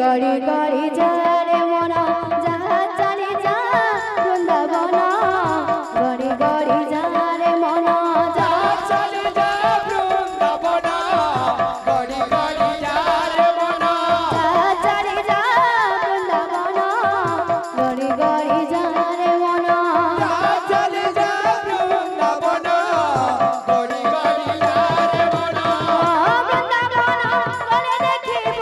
গড়ি গড়ি যা রে মনা যা চলে যা বৃন্দাবন গড়ি গড়ি যা রে মনা যা চলে যা বৃন্দাবন গড়ি গড়ি যা রে মনা যা চলে যা বৃন্দাবন গড়ি গড়ি যা রে মনা চলে যা বৃন্দাবন গড়ি গড়ি যা রে মনা বৃন্দাবন গলে দেখিব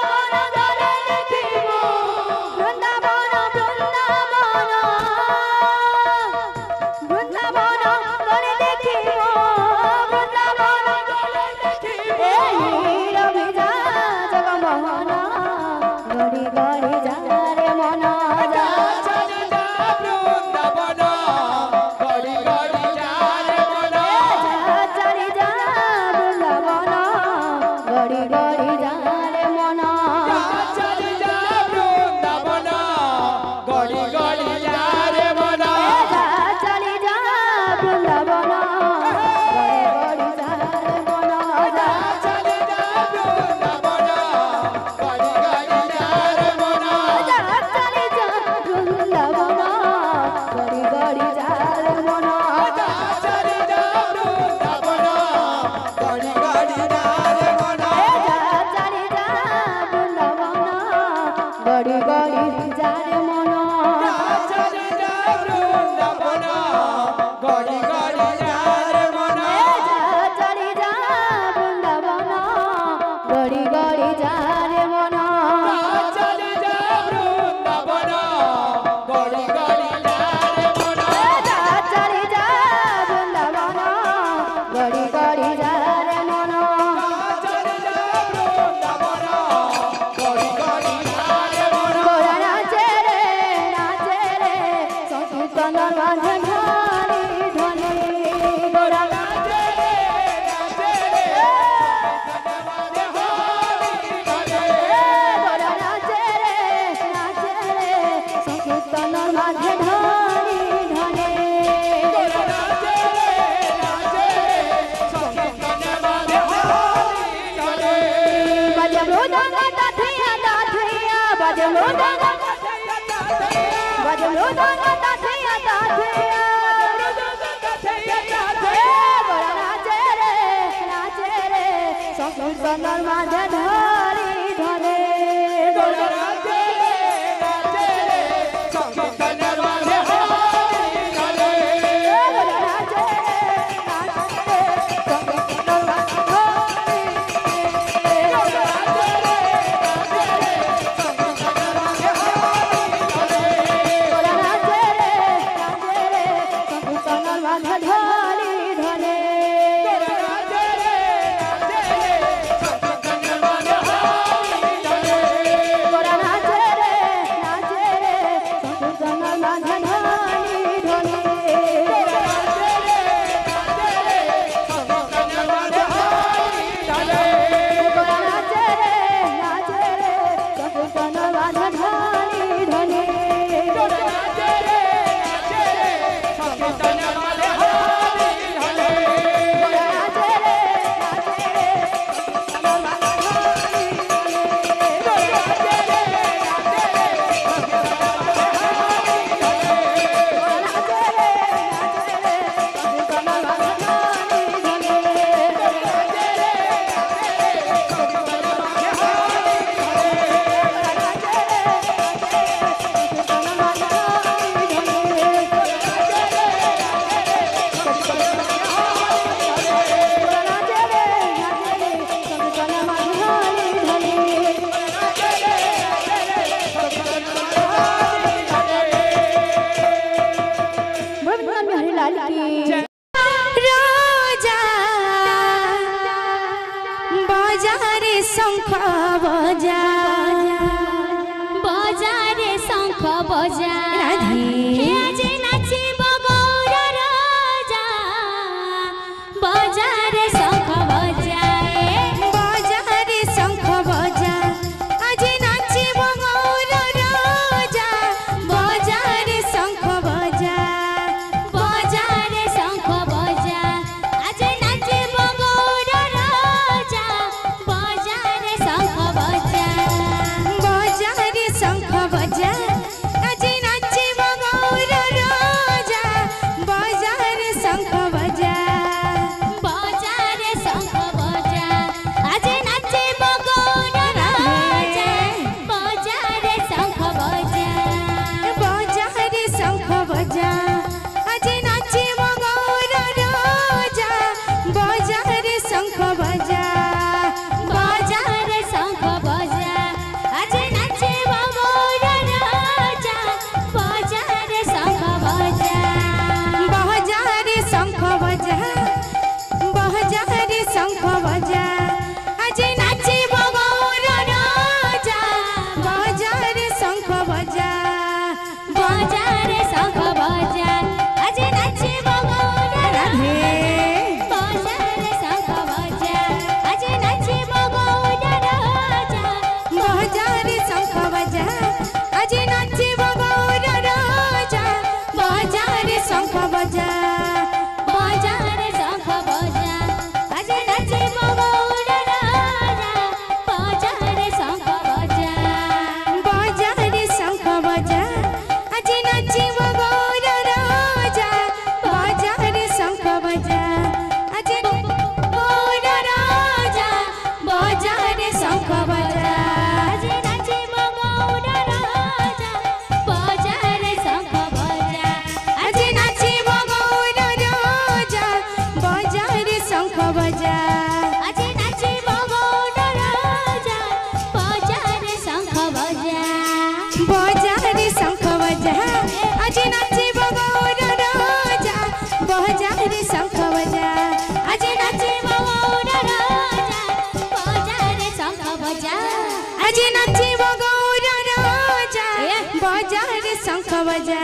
বন গলে দেখিব বৃন্দাবন বৃন্দাবন বৃন্দাবন গলে দেখিব বৃন্দাবন গলে দেখিব রবি যা জগমোহন গড়ি গড়ি যা রে মনা যা চলে যা বৃন্দাবন গড়ি গড়ি যা রে মনা চলে যা বৃন্দাবন গড়ি গড়ি যা রে মনা চলে যা বৃন্দাবন গড়ি গড়ি যা রে মনা চলে যা বৃন্দাবন গড়ি গড়ি যা রে মনা চলে যা বৃন্দাবন গড়ি গড়ি যা রে মনা চলে যা বৃন্দাবন গড়ি গড়ি যা রে মনা চলে যা বৃন্দাবন গড়ি গড়ি যা রে মনা চলে যা বৃন্দাবন গড়ি গড়ি যা রে মনা চলে যা বৃন্দাবন গড়ি গড়ি যা রে মনা চলে যা বৃন্দাবন গড়ি গড়ি যা রে মনা চলে যা বৃন্দাবন গড়ি গড়ি যা রে মনা চলে যা বৃন্দাবন গড়ি গড়ি যা রে মনা চলে যা বৃন্দাবন গড়ি গড়ি যা রে মনা গোরা নাচে রে সংকীর্তন বাঁধে ধারি ধনে গোরা নাচে রে গোরা নাচে রে সংকীর্তন বাঁধে ধারি ধনে বাজে মৃদঙ্গ দাথিয়া দাথিয়া বাজে মৃদঙ্গ বাজে মৃদঙ্গ দাথিয়া দাথিয়া গোরা নাচে রে সংকীর্তন মাঝে ধরি ধরে গোরা গোরা নাচে সংকীর্তন মাঝে গোরা নাচে সংকীর্তন মাঝে ধরি ধরে গোরা নাচে রে সংকীর্তন মাঝে ধরি ধরে গোরা নাচে রে সংকীর্তন মাঝে ধরি ধরে গোরা নাচে রে সংকীর্তন মাঝে ধরি গোরা নাচে রে সংকীর্তন মাঝে রাজা বাজারে শঙ্খ বজা বাজারে শঙ্খ বজা রাধে নাচিব গৌর রাজা বাজারে শঙ্খ বজা বাজারে শঙ্খ বজা আজ নাচিব গৌর রাজা বাজারে শঙ্খ বজা বাজারে শঙ্খ বজা আজ নাচিব গৌর রাজা বাজারে শঙ্খ বজা नाचिब गौर राजा बजार शंख बजा